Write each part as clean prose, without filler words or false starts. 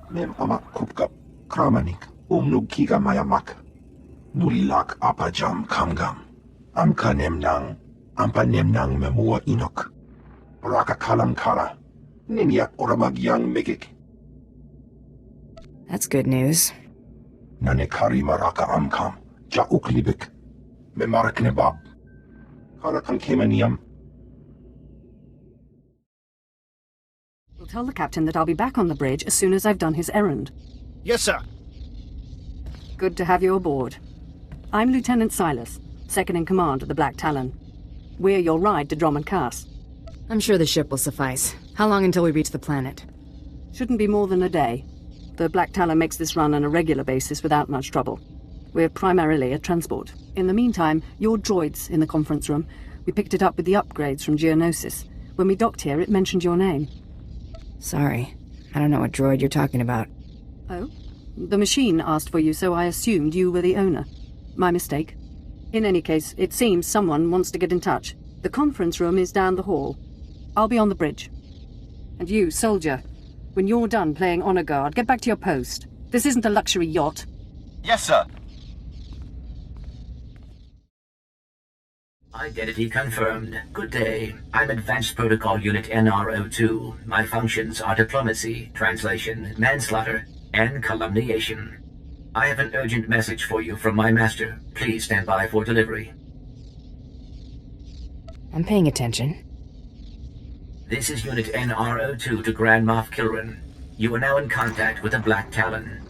Mem amak kupkap kramanik umnugkiga mayamak. Nulilak apajam kamgam. Amka nemnang, ampa nemnang memua inok. Raka kalam kala. Ninyak oramagyang megik. That's good news. Nanekari maraka amkam. Ja uklibik. Memarak nebab. Karakan kemaniam. We'll tell the captain that I'll be back on the bridge as soon as I've done his errand. Yes, sir. Good to have you aboard. I'm Lieutenant Silas, second in command of the Black Talon. We're your ride to Drummond Cass. I'm sure the ship will suffice. How long until we reach the planet? Shouldn't be more than a day. The Black Talon makes this run on a regular basis without much trouble. We're primarily a transport. In the meantime, your droid's in the conference room. We picked it up with the upgrades from Geonosis. When we docked here, it mentioned your name. Sorry. I don't know what droid you're talking about. Oh? The machine asked for you, so I assumed you were the owner. My mistake. In any case, it seems someone wants to get in touch. The conference room is down the hall. I'll be on the bridge. And you, soldier, when you're done playing honor guard, get back to your post. This isn't a luxury yacht. Yes, sir. Identity confirmed. Good day. I'm Advanced Protocol Unit NRO2. My functions are diplomacy, translation, manslaughter, and calumniation. I have an urgent message for you from my master. Please stand by for delivery. I'm paying attention. This is Unit NRO2 to Grand Moff Kilran. You are now in contact with the Black Talon.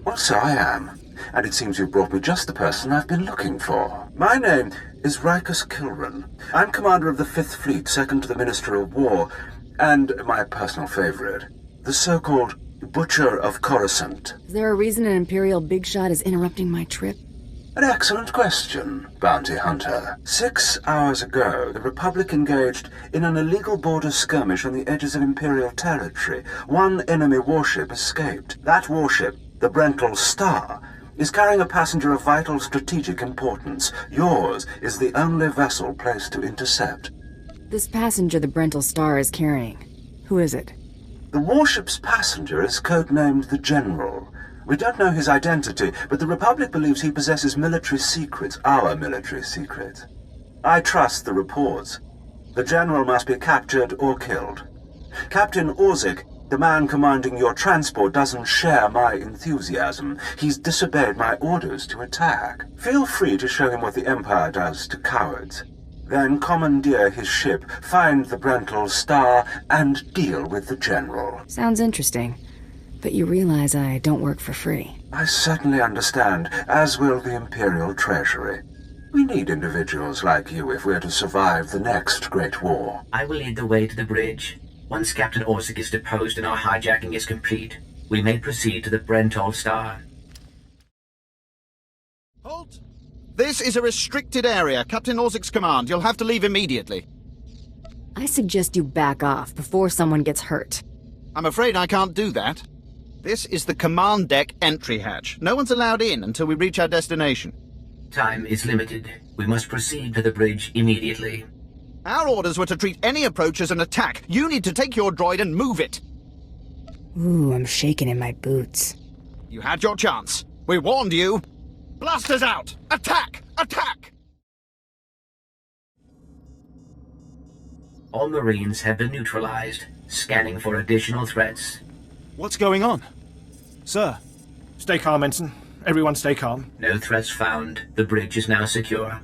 Well, so I am. And it seems you brought me just the person I've been looking for. My name is Rikus Kilran. I'm commander of the 5th Fleet, second to the Minister of War, and my personal favorite, the so-called Butcher of Coruscant. Is there a reason an Imperial big shot is interrupting my trip? An excellent question, Bounty Hunter. 6 hours ago, the Republic engaged in an illegal border skirmish on the edges of Imperial territory. One enemy warship escaped. That warship, the Brental Star, is carrying a passenger of vital strategic importance. Yours is the only vessel placed to intercept. This passenger the Brental Star is carrying. Who is it? The warship's passenger is codenamed the General. We don't know his identity, but the Republic believes he possesses military secrets, our military secrets. I trust the reports. The General must be captured or killed. Captain Orzik, the man commanding your transport, doesn't share my enthusiasm. He's disobeyed my orders to attack. Feel free to show him what the Empire does to cowards. Then commandeer his ship, find the Brental Star, and deal with the General. Sounds interesting. But you realize I don't work for free. I certainly understand, as will the Imperial Treasury. We need individuals like you if we're to survive the next Great War. I will lead the way to the bridge. Once Captain Orzik is deposed and our hijacking is complete, we may proceed to the Brental Star. Halt! This is a restricted area. Captain Orzik's command. You'll have to leave immediately. I suggest you back off before someone gets hurt. I'm afraid I can't do that. This is the command deck entry hatch. No one's allowed in until we reach our destination. Time is limited. We must proceed to the bridge immediately. Our orders were to treat any approach as an attack. You need to take your droid and move it. Ooh, I'm shaking in my boots. You had your chance. We warned you. Blasters out! Attack! Attack! All Marines have been neutralized. Scanning for additional threats. What's going on? Sir, stay calm, Ensign. Everyone stay calm. No threats found. The bridge is now secure.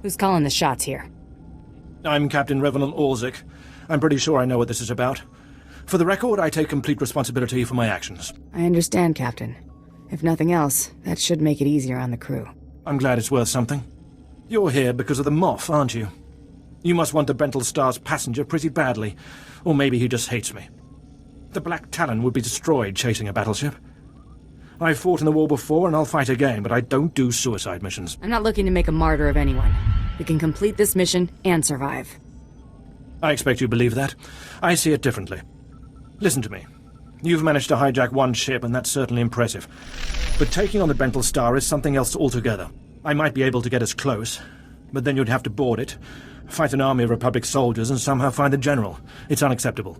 Who's calling the shots here? I'm Captain Revenant Orzik. I'm pretty sure I know what this is about. For the record, I take complete responsibility for my actions. I understand, Captain. If nothing else, that should make it easier on the crew. I'm glad it's worth something. You're here because of the Moff, aren't you? You must want the Brental Star's passenger pretty badly, or maybe he just hates me. The Black Talon would be destroyed chasing a battleship. I've fought in the war before, and I'll fight again, but I don't do suicide missions. I'm not looking to make a martyr of anyone. We can complete this mission and survive. I expect you believe that. I see it differently. Listen to me. You've managed to hijack one ship, and that's certainly impressive. But taking on the Brental Star is something else altogether. I might be able to get us close, but then you'd have to board it, fight an army of Republic soldiers, and somehow find the General. It's unacceptable.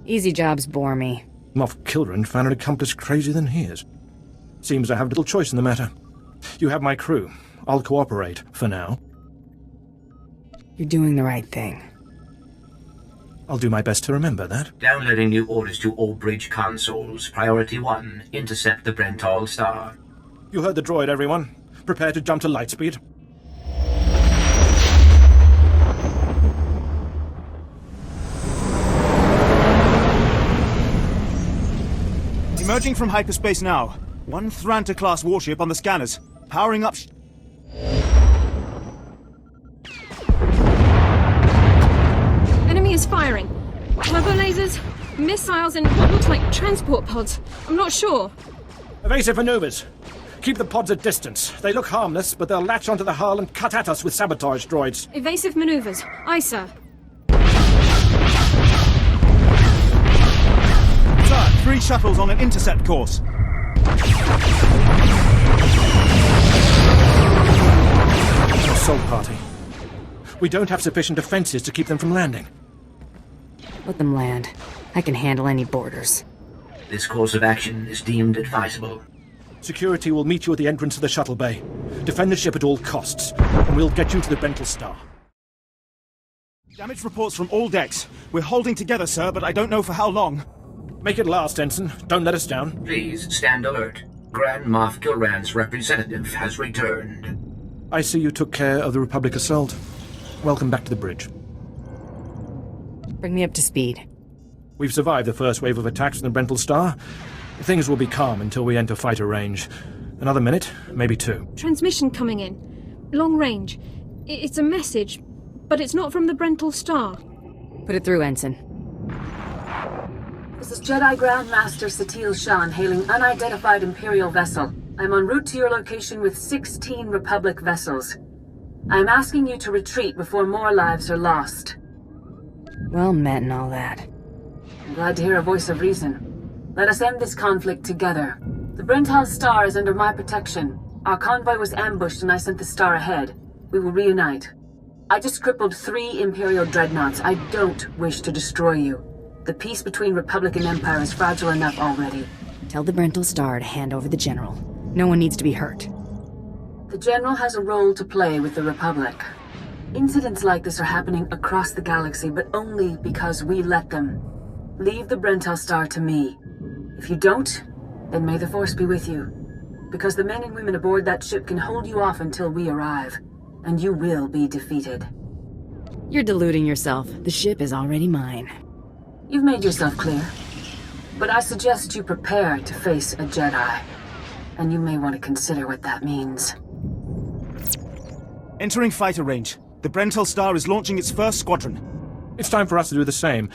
Easy jobs bore me. Moff Kilran found an accomplice crazier than his. Seems I have little choice in the matter. You have my crew. I'll cooperate, for now. You're doing the right thing. I'll do my best to remember that. Downloading new orders to all bridge consoles. Priority 1, intercept the Brentol Star. You heard the droid, everyone. Prepare to jump to lightspeed. Emerging from hyperspace now. One Thranta-class warship on the scanners. Powering up... Enemy is firing. Turbo lasers, missiles, and what looks like transport pods. I'm not sure. Evasive maneuvers. Keep the pods at distance. They look harmless, but they'll latch onto the hull and cut at us with sabotage droids. Evasive maneuvers. Aye, sir. Sir, 3 shuttles on an intercept course. Assault party. We don't have sufficient defenses to keep them from landing. Let them land. I can handle any boarders. This course of action is deemed advisable. Security will meet you at the entrance of the shuttle bay. Defend the ship at all costs, and we'll get you to the Brentol Star. Damage reports from all decks. We're holding together, sir, but I don't know for how long. Make it last, Ensign. Don't let us down. Please stand alert. Grand Moff Kilran's representative has returned. I see you took care of the Republic assault. Welcome back to the bridge. Bring me up to speed. We've survived the first wave of attacks from the Brentol Star. Things will be calm until we enter fighter range. Another minute, maybe 2. Transmission coming in. Long range. It's a message, but it's not from the Brentol Star. Put it through, Ensign. This is Jedi Grandmaster Satil Shan hailing unidentified Imperial vessel. I'm en route to your location with 16 Republic vessels. I'm asking you to retreat before more lives are lost. Well met and all that. I'm glad to hear a voice of reason. Let us end this conflict together. The Brentol Star is under my protection. Our convoy was ambushed and I sent the Star ahead. We will reunite. I just crippled 3 Imperial dreadnoughts. I don't wish to destroy you. The peace between Republic and Empire is fragile enough already. Tell the Brentol Star to hand over the General. No one needs to be hurt. The General has a role to play with the Republic. Incidents like this are happening across the galaxy, but only because we let them. Leave the Brentol Star to me. If you don't, then may the Force be with you. Because the men and women aboard that ship can hold you off until we arrive, and you will be defeated. You're deluding yourself. The ship is already mine. You've made yourself clear. But I suggest you prepare to face a Jedi. And you may want to consider what that means. Entering fighter range. The Brentol Star is launching its first squadron. It's time for us to do the same.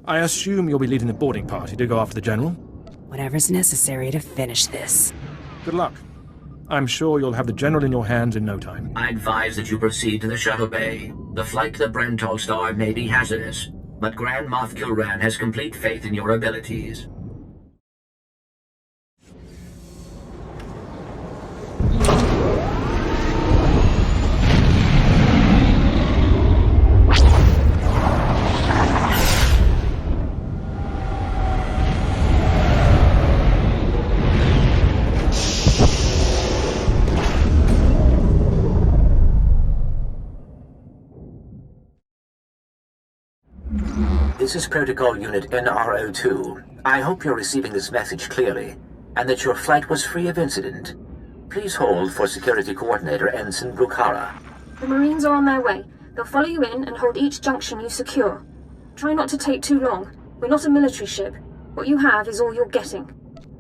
I assume you'll be leading the boarding party to go after the General? Whatever's necessary to finish this. Good luck. I'm sure you'll have the General in your hands in no time. I advise that you proceed to the shuttle bay. The flight to the Brentol Star may be hazardous, but Grand Moff Kilran has complete faith in your abilities. This is Protocol Unit NRO2. I hope you're receiving this message clearly, and that your flight was free of incident. Please hold for Security Coordinator Ensign Brukhara. The Marines are on their way. They'll follow you in and hold each junction you secure. Try not to take too long. We're not a military ship. What you have is all you're getting.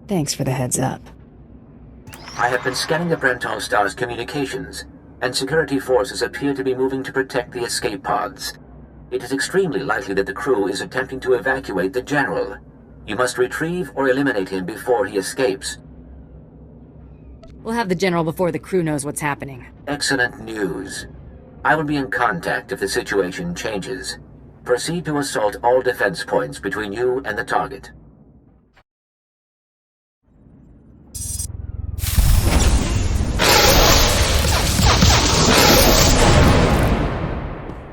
Thanks for the heads up. I have been scanning the Brentol Star's communications, and security forces appear to be moving to protect the escape pods. It is extremely likely that the crew is attempting to evacuate the General. You must retrieve or eliminate him before he escapes. We'll have the General before the crew knows what's happening. Excellent news. I will be in contact if the situation changes. Proceed to assault all defense points between you and the target.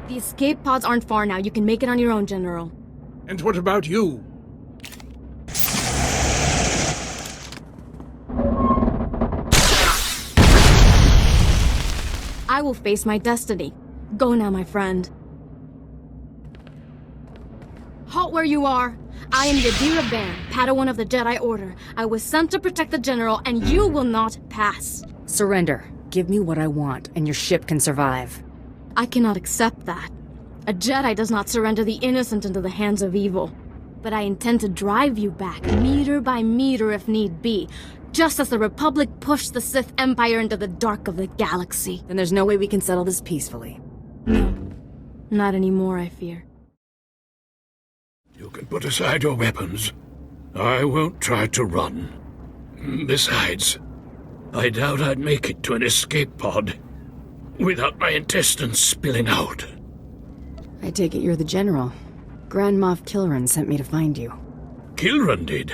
The escape pods aren't far now. You can make it on your own, General. And what about you? I will face my destiny. Go now, my friend. Halt where you are. I am Yadira Ban, Padawan of the Jedi Order. I was sent to protect the General, and you will not pass. Surrender. Give me what I want, and your ship can survive. I cannot accept that. A Jedi does not surrender the innocent into the hands of evil. But I intend to drive you back, meter by meter if need be, just as the Republic pushed the Sith Empire into the dark of the galaxy. Then there's no way we can settle this peacefully. No. Not anymore, I fear. You can put aside your weapons. I won't try to run. Besides, I doubt I'd make it to an escape pod without my intestines spilling out. I take it you're the General. Grand Moff Kilran sent me to find you. Kilran did?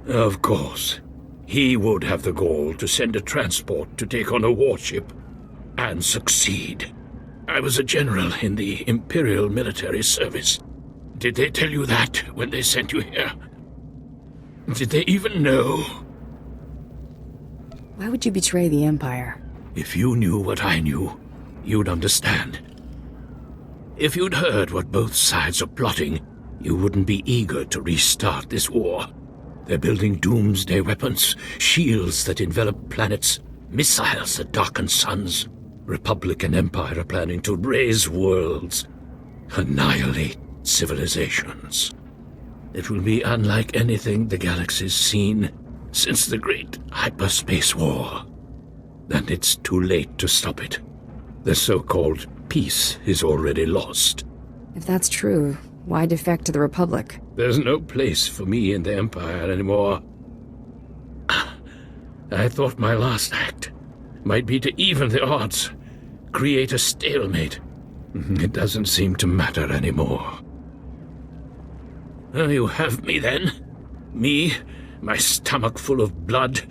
Of course. He would have the gall to send a transport to take on a warship and succeed. I was a general in the Imperial military service. Did they tell you that when they sent you here? Did they even know? Why would you betray the Empire? If you knew what I knew, you'd understand. If you'd heard what both sides are plotting, you wouldn't be eager to restart this war. They're building doomsday weapons, shields that envelop planets, missiles that darken suns. Republic and Empire are planning to raise worlds, annihilate civilizations. It will be unlike anything the galaxy's seen since the Great Hyperspace War. And it's too late to stop it. The so-called peace is already lost. If that's true, why defect to the Republic? There's no place for me in the Empire anymore. I thought my last act might be to even the odds, create a stalemate. It doesn't seem to matter anymore. You have me then. Me, my stomach full of blood,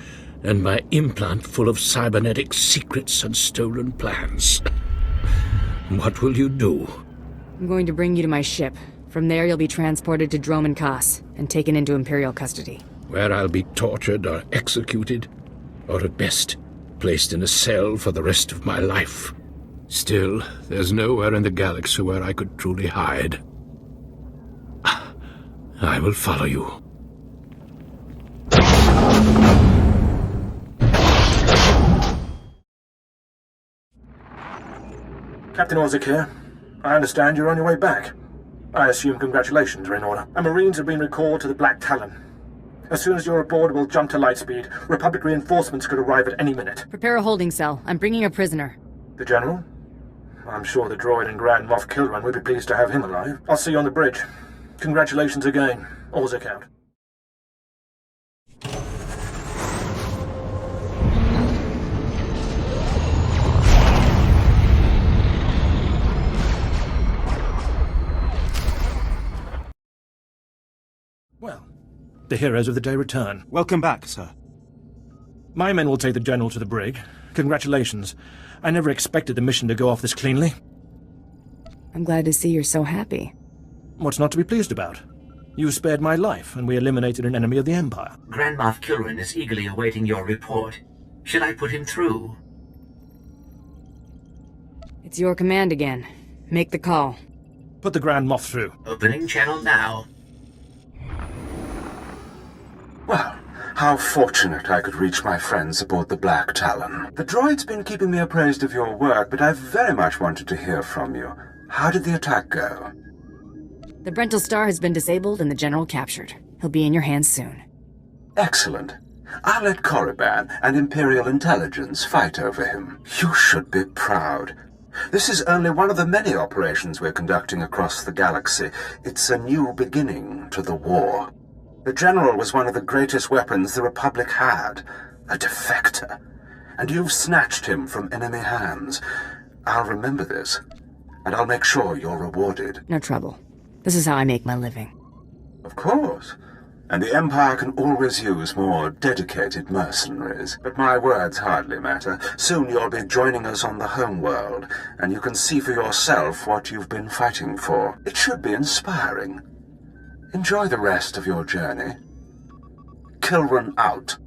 and my implant full of cybernetic secrets and stolen plans. What will you do? I'm going to bring you to my ship. From there, you'll be transported to Droman Khas and taken into Imperial custody. Where I'll be tortured or executed, or at best, placed in a cell for the rest of my life. Still, there's nowhere in the galaxy where I could truly hide. I will follow you. Captain Orzik here. I understand you're on your way back. I assume congratulations are in order. Our Marines have been recalled to the Black Talon. As soon as you're aboard, we'll jump to lightspeed. Republic reinforcements could arrive at any minute. Prepare a holding cell. I'm bringing a prisoner. The General? I'm sure the droid and Grand Moff Kilran would be pleased to have him alive. I'll see you on the bridge. Congratulations again. Orzik out. Well, the heroes of the day return. Welcome back, sir. My men will take the General to the brig. Congratulations. I never expected the mission to go off this cleanly. I'm glad to see you're so happy. What's not to be pleased about? You spared my life, and we eliminated an enemy of the Empire. Grand Moff Kilran is eagerly awaiting your report. Should I put him through? It's your command again. Make the call. Put the Grand Moff through. Opening channel now. Well, how fortunate I could reach my friends aboard the Black Talon. The droid's been keeping me appraised of your work, but I very much wanted to hear from you. How did the attack go? The Brental Star has been disabled and the General captured. He'll be in your hands soon. Excellent. I'll let Korriban and Imperial Intelligence fight over him. You should be proud. This is only one of the many operations we're conducting across the galaxy. It's a new beginning to the war. The General was one of the greatest weapons the Republic had, a defector, and you've snatched him from enemy hands. I'll remember this, and I'll make sure you're rewarded. No trouble. This is how I make my living. Of course. And the Empire can always use more dedicated mercenaries. But my words hardly matter. Soon you'll be joining us on the homeworld, and you can see for yourself what you've been fighting for. It should be inspiring. Enjoy the rest of your journey. Kilran out.